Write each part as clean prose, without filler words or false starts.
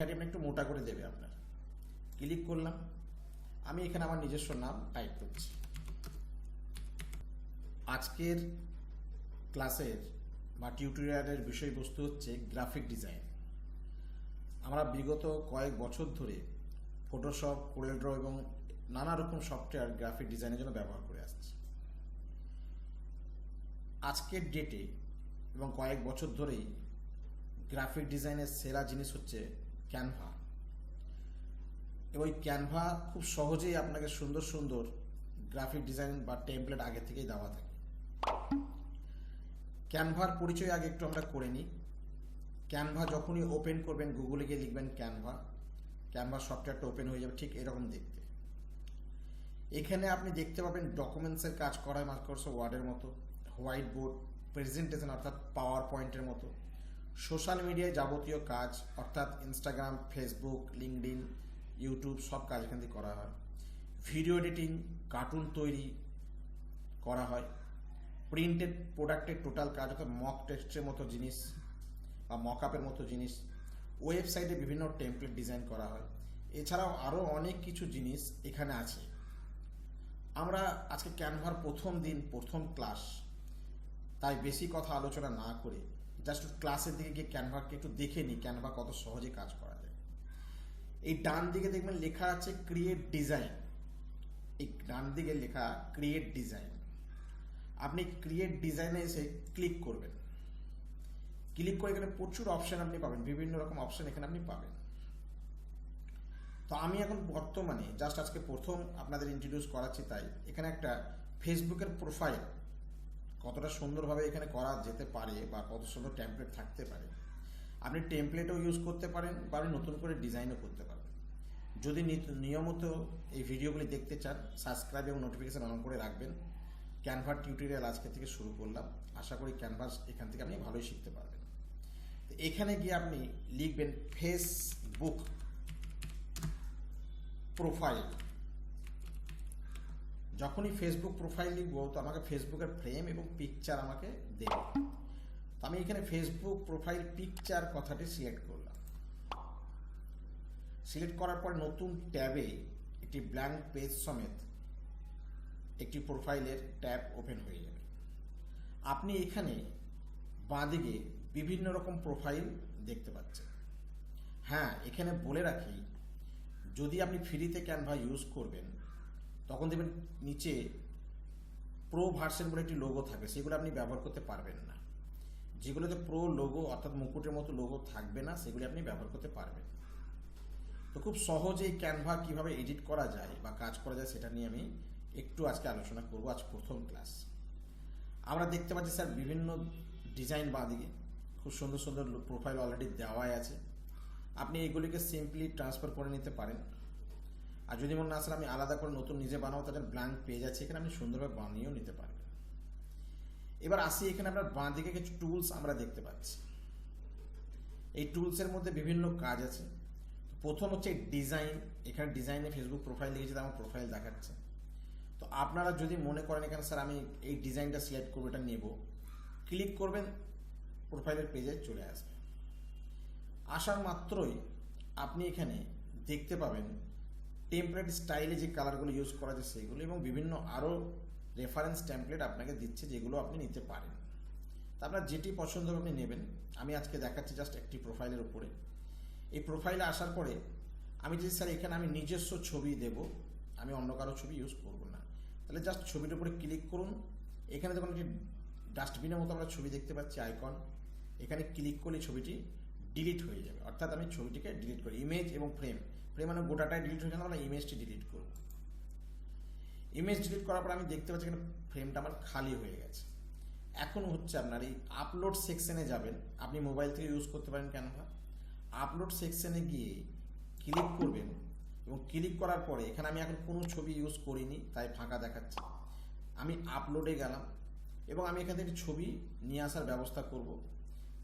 একটু মোটা করে দেবে আপনার। ক্লিক করলাম, আমি এখানে আমার নিজস্ব নাম টাইপ করছি। আজকের ক্লাসের বা টিউটোরিয়ালের বিষয়বস্তু হচ্ছে গ্রাফিক ডিজাইন। আমরা বিগত কয়েক বছর ধরে ফটোশপ, কোরেল ড্র এবং নানা রকম সফটওয়্যার গ্রাফিক ডিজাইনের জন্য ব্যবহার করে আসছি। আজকের ডেটে এবং কয়েক বছর ধরেই গ্রাফিক ডিজাইনের সেরা জিনিস হচ্ছে ক্যানভা। এবং ওই ক্যানভা খুব সহজেই আপনাকে সুন্দর সুন্দর গ্রাফিক ডিজাইন বা টেমপ্লেট আগে থেকেই দেওয়া থাকে। ক্যানভার পরিচয় আগে একটু আমরা করে নিই। ক্যানভা যখনই ওপেন করবেন, গুগলে গিয়ে লিখবেন ক্যানভা, ক্যানভা সফটওয়্যারটা ওপেন হয়ে যাবে ঠিক এরকম দেখতে। এখানে আপনি দেখতে পাবেন ডকুমেন্টসের কাজ করা, মাইক্রোসফট ওয়ার্ডের মতো, হোয়াইট বোর্ড, প্রেজেন্টেশন অর্থাৎ পাওয়ার পয়েন্টের মতো, সোশ্যাল মিডিয়ায় যাবতীয় কাজ অর্থাৎ ইনস্টাগ্রাম, ফেসবুক, লিঙ্কডইন, ইউটিউব সব কাজ এখান থেকে করা হয়। ভিডিও এডিটিং, কার্টুন তৈরি করা হয়, প্রিন্টেড প্রোডাক্টের টোটাল কাজ অর্থাৎ মক টেক্সটের মতো জিনিস বা মকআপের মতো জিনিস, ওয়েবসাইটে বিভিন্ন টেমপ্লেট ডিজাইন করা হয়। এছাড়াও আরও অনেক কিছু জিনিস এখানে আছে। আমরা আজকে ক্যানভার প্রথম দিন, প্রথম ক্লাস, তাই বেশি কথা আলোচনা না করে জাস্ট ক্লাসের দিকে গিয়ে ক্যানভাকে একটু দেখে নিই ক্যানভা কত সহজে কাজ করা যায়। এই ডান দিকে দেখবেন লেখা আছে ক্রিয়েট ডিজাইন। এই ডান দিকে লেখা ক্রিয়েট ডিজাইন, আপনি ক্রিয়েট ডিজাইনে এসে ক্লিক করবেন। ক্লিক করে এখানে প্রচুর অপশন আপনি পাবেন, বিভিন্ন রকম অপশন এখানে আপনি পাবেন। তো আমি এখন বর্তমানে জাস্ট আজকে প্রথম আপনাদের ইন্ট্রোডিউস করাচ্ছি, তাই এখানে একটা ফেসবুকের প্রোফাইল কতটা সুন্দরভাবে এখানে করা যেতে পারে বা কত সুন্দর টেমপ্লেট থাকতে পারে, আপনি টেমপ্লেটও ইউজ করতে পারেন বা আপনি নতুন করে ডিজাইনও করতে পারেন। যদি নিয়মিত এই ভিডিওগুলি দেখতে চান, সাবস্ক্রাইব এবং নোটিফিকেশন অন করে রাখবেন। ক্যানভার টিউটোরিয়াল আজকে থেকে শুরু করলাম, আশা করি ক্যানভাস এখান থেকে আপনি ভালোই শিখতে পারবেন। তো এখানে গিয়ে আপনি লিখবেন ফেসবুক প্রোফাইল। যখনই ফেসবুক প্রোফাইল লিখবো তো আমাকে ফেসবুকের ফ্রেম এবং পিকচার আমাকে দেবে। তো আমি এখানে ফেসবুক প্রোফাইল পিকচার কথাটি সিলেক্ট করলাম। সিলেক্ট করার পর নতুন ট্যাবে একটি ব্ল্যাঙ্ক পেজ সমেত একটি প্রোফাইলের ট্যাব ওপেন হয়ে যাবে। আপনি এখানে বাঁদিকে বিভিন্ন রকম প্রোফাইল দেখতে পাচ্ছেন। হ্যাঁ, এখানে বলে রাখি, যদি আপনি ফ্রিতে ক্যানভা ইউজ করবেন তখন দেখবেন নিচে প্রো ভার্সন বলে একটি লোগো থাকবে, সেগুলো আপনি ব্যবহার করতে পারবেন না। যেগুলোতে প্রো লোগো অর্থাৎ মুকুটের মতো লোগো থাকবে না, সেগুলি আপনি ব্যবহার করতে পারবেন। তো খুব সহজেই ক্যানভা কিভাবে এডিট করা যায় বা কাজ করা যায় সেটা নিয়ে আমি একটু আজকে আলোচনা করব। আজ প্রথম ক্লাস। আমরা দেখতে পাচ্ছি স্যার বিভিন্ন ডিজাইন বাঁদিকে খুব সুন্দর সুন্দর প্রোফাইল অলরেডি দেওয়াই আছে। আপনি এইগুলিকে সিম্পলি ট্রান্সফার করে নিতে পারেন। আর যদি মনে না আসলে আমি আলাদা করে নতুন নিজে বানাবো, তাদের ব্ল্যাঙ্ক পেজ আছে, এখানে আপনি সুন্দরভাবে বানিয়েও নিতে পারবেন। এবার আসি, এখানে আপনার বাঁ দিকে কিছু টুলস আমরা দেখতে পাচ্ছি। এই টুলসের মধ্যে বিভিন্ন কাজ আছে। প্রথম হচ্ছে ডিজাইন। এখানে ডিজাইনে ফেসবুক প্রোফাইল লিখেছি, আমার প্রোফাইল দেখাচ্ছে। তো আপনারা যদি মনে করেন এখানে স্যার আমি এই ডিজাইনটা সিলেক্ট করবো, এটা নেব, ক্লিক করবেন, প্রোফাইলের পেজে চলে আসবে। আসার মাত্রই আপনি এখানে দেখতে পাবেন টেমপ্লেট স্টাইলে যে কালারগুলো ইউজ করা যায় সেগুলো, এবং বিভিন্ন আরও রেফারেন্স টেমপ্লেট আপনাকে দিচ্ছে যেগুলো আপনি নিতে পারেন। তা আপনার যেটি পছন্দ হবে আপনি নেবেন। আমি আজকে দেখাচ্ছি জাস্ট একটি প্রোফাইলের উপরে। এই প্রোফাইলে আসার পরে আমি যদি স্যার এখানে আমি নিজস্ব ছবি দেব, আমি অন্য কারো ছবি ইউজ করব না, তাহলে জাস্ট ছবিটার উপরে ক্লিক করুন। এখানে যখন একটি ডাস্টবিনের মতো আমরা ছবি দেখতে পাচ্ছি আইকন, এখানে ক্লিক করলে ছবিটি ডিলিট হয়ে যাবে। অর্থাৎ আমি ছবিটিকে ডিলিট করি। ইমেজ এবং ফ্রেম, ফ্রেম মানে গোটাটাই ডিলিট হয়ে যাবে, আমরা ইমেজটি ডিলিট করব। ইমেজ ডিলিট করার পর আমি দেখতে পাচ্ছি এখানে ফ্রেমটা আমার খালি হয়ে গেছে। এখন হচ্ছে আপনার এই আপলোড সেকশনে যাবেন। আপনি মোবাইল থেকে ইউজ করতে পারেন ক্যানভা। আপলোড সেকশনে গিয়ে ক্লিক করবেন এবং ক্লিক করার পরে এখানে আমি এখন কোনো ছবি ইউজ করিনি তাই ফাঁকা দেখাচ্ছে। আমি আপলোডে গেলাম এবং আমি এখান থেকে ছবি নিয়ে আসার ব্যবস্থা করব।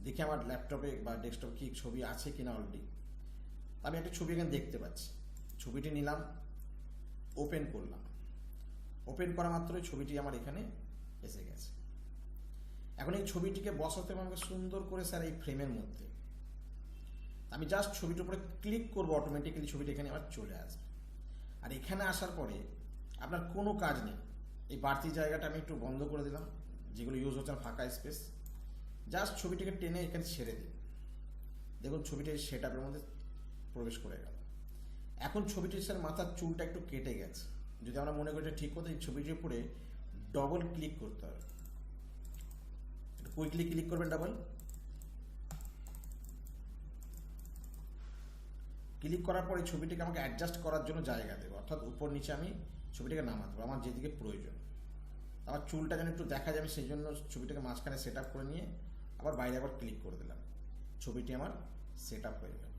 দেখি আমার ল্যাপটপে বা ডেস্কটপে কি ছবি আছে কিনা অলরেডি। আমি একটা ছবি এখানে দেখতে পাচ্ছি, ছবিটি নিলাম, ওপেন করলাম। ওপেন করা মাত্রই ছবিটি আমার এখানে এসে গেছে। এখন এই ছবিটিকে বসাতে আমাকে সুন্দর করে স্যার এই ফ্রেমের মধ্যে আমি জাস্ট ছবিটার উপরে ক্লিক করবো, অটোমেটিক্যালি ছবিটা এখানে আমার চলে আসবে। আর এখানে আসার পরে আপনার কোনো কাজ নেই, এই বাড়তি জায়গাটা আমি একটু বন্ধ করে দিলাম, যেগুলো ইউজ হচ্ছে ফাঁকা স্পেস। জাস্ট ছবিটাকে টেনে এখানে ছেড়ে দিন, দেখুন ছবিটা সেট আপের মধ্যে প্রবেশ করে গেল। এখন ছবিটির সাথে মাথার চুলটা একটু কেটে গেছে, যদি আমরা মনে করি ঠিক করতে, এই ছবিটির উপরে ডবল ক্লিক করতে হবে, কুইকলি ক্লিক করবেন, ডাবল ক্লিক করার পরে ছবিটিকে আমাকে অ্যাডজাস্ট করার জন্য জায়গা দেবো, অর্থাৎ উপর নিচে আমি ছবিটাকে নামাতে পারবো আমার যেদিকে প্রয়োজন। আমার চুলটা যেন একটু দেখা যাবে, সেই জন্য ছবিটাকে মাঝখানে সেট আপ করে নিয়ে আবার বাইরে আবার ক্লিক করে দিলাম, ছবিটি আমার সেট আপ হয়ে গেল।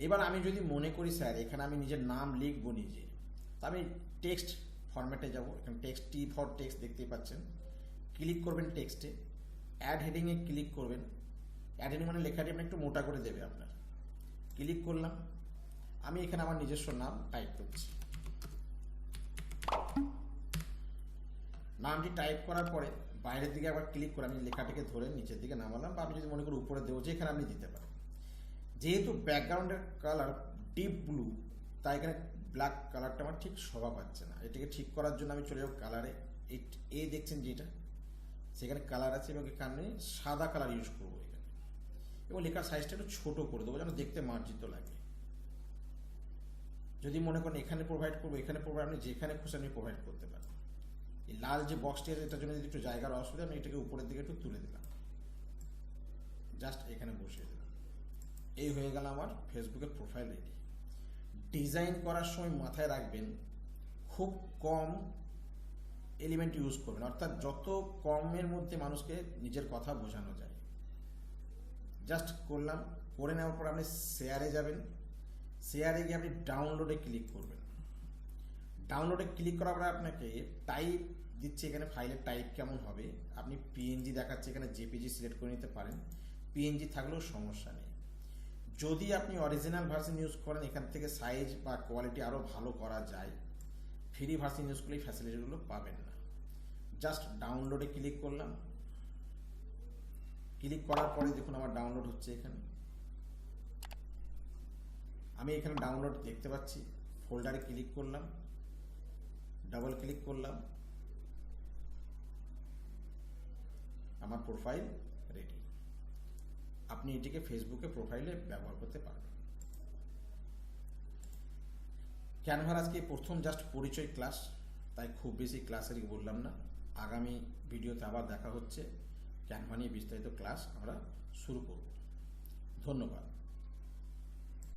এবার আমি যদি মনে করি স্যার এখানে আমি নিজের নাম লিখবো নিজে, তা আমি টেক্সট ফরম্যাটে যাব, এখানে টেক্সট, টি ফর টেক্সট দেখতেই পাচ্ছেন, ক্লিক করবেন টেক্সটে, অ্যাড হেডিংয়ে ক্লিক করবেন। অ্যাড হেডিং মানে লেখাটি আপনি একটু মোটা করে দেবে আপনার, ক্লিক করলাম। আমি এখানে আমার নিজস্ব নাম টাইপ করছি, নামটি টাইপ করার পরে বাইরের দিকে আবার ক্লিক করে আমি লেখাটিকে ধরে নিচের দিকে নামালাম, বা আমি যদি মনে করি উপরে দেবো, যেখানে আপনি দিতে পারেন। যেহেতু ব্যাকগ্রাউন্ডের কালার ডিপ ব্লু, তাই এখানে ব্ল্যাক কালারটা আমার ঠিক শোভা পাচ্ছে না। এটাকে ঠিক করার জন্য আমি চলে যাবো কালারে, এ দেখছেন যেটা, সেখানে কালার আছে এবং এখানে সাদা কালার ইউজ করবো এখানে, এবং লেখার সাইজটা একটু ছোটো করে দেবো যেন দেখতে মার্জিত লাগে। যদি মনে করেন এখানে প্রোভাইড করবো, এখানে প্রোভাইড, আপনি যেখানে খুশি আপনি প্রোভাইড করতে পারেন। এই লাল যে বক্সটি আছে এটার জন্য যদি একটু জায়গার অসুবিধা, আমি এটাকে উপরের দিকে একটু তুলে দিলাম, জাস্ট এখানে বসিয়ে দিলাম। এই হয়ে গেল আমার ফেসবুকের প্রোফাইল রেডি। ডিজাইন করার সময় মাথায় রাখবেন খুব কম এলিমেন্ট ইউজ করবেন, অর্থাৎ যত কমের মধ্যে মানুষকে নিজের কথা বোঝানো যায়। জাস্ট করলাম, করে নেওয়ার পর আপনি শেয়ারে যাবেন, শেয়ারে গিয়ে আপনি ডাউনলোডে ক্লিক করবেন। ডাউনলোডে ক্লিক করার পরে আপনাকে টাইপ দিচ্ছে, এখানে ফাইলের টাইপ কেমন হবে, আপনি পিএনজি দেখাচ্ছে, এখানে জেপিজি সিলেক্ট করে নিতে পারেন, পিএনজি থাকলেও সমস্যা নেই। যদি আপনি অরিজিনাল ভার্সন ইউজ করেন, এখান থেকে সাইজ বা কোয়ালিটি আরও ভালো করা যায়। ফ্রি ভার্সন ইউজ করলে এই ফ্যাসিলিটিগুলো পাবেন না। জাস্ট ডাউনলোডে ক্লিক করলাম, ক্লিক করার পরে দেখুন আমার ডাউনলোড হচ্ছে। এখানে আমি এখানে ডাউনলোড দেখতে পাচ্ছি, ফোল্ডারে ক্লিক করলাম, ডাবল ক্লিক করলাম, আমার প্রোফাইল রেডি। আপনি এটিকে ফেসবুকে প্রোফাইলে ব্যবহার করতে পারবেন। ক্যানভার আজকে প্রথম জাস্ট পরিচয় ক্লাস, তাই খুব বেশি ক্লাসের বললাম না। আগামী ভিডিওতে আবার দেখা হচ্ছে, ক্যানভা নিয়ে বিস্তারিত ক্লাস আমরা শুরু করব। ধন্যবাদ।